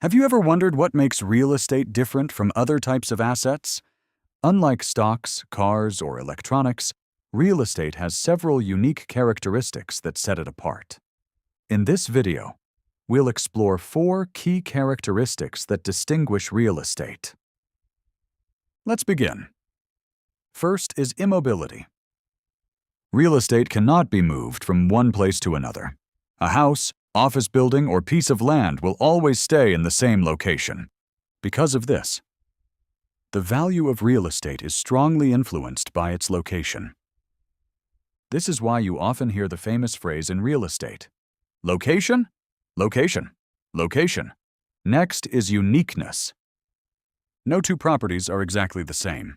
Have you ever wondered what makes real estate different from other types of assets? Unlike stocks, cars, or electronics, real estate has several unique characteristics that set it apart. In this video, we'll explore 4 key characteristics that distinguish real estate. Let's begin. First is immobility. Real estate cannot be moved from one place to another. A house, office building, or piece of land will always stay in the same location. Because of this, the value of real estate is strongly influenced by its location. This is why you often hear the famous phrase in real estate: location, location, location. Next is uniqueness. No two properties are exactly the same.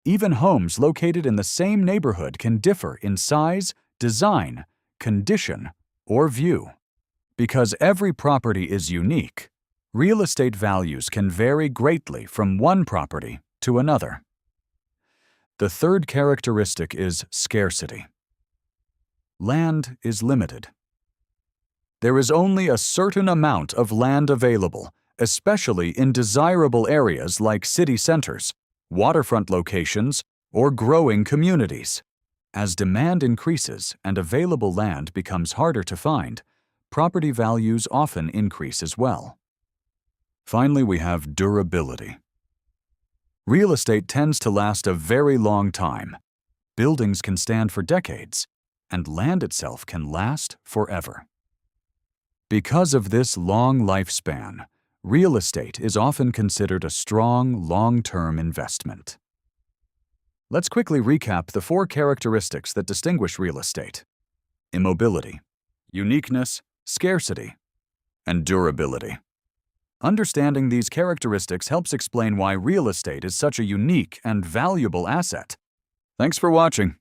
Even homes located in the same neighborhood can differ in size, design, condition, or view. Because every property is unique, real estate values can vary greatly from one property to another. The third characteristic is scarcity. Land is limited. There is only a certain amount of land available, especially in desirable areas like city centers, waterfront locations, or growing communities. As demand increases and available land becomes harder to find, property values often increase as well. Finally, we have durability. Real estate tends to last a very long time. Buildings can stand for decades, and land itself can last forever. Because of this long lifespan, real estate is often considered a strong, long-term investment. Let's quickly recap the 4 characteristics that distinguish real estate: immobility, uniqueness, scarcity, and durability. Understanding these characteristics helps explain why real estate is such a unique and valuable asset. Thanks for watching.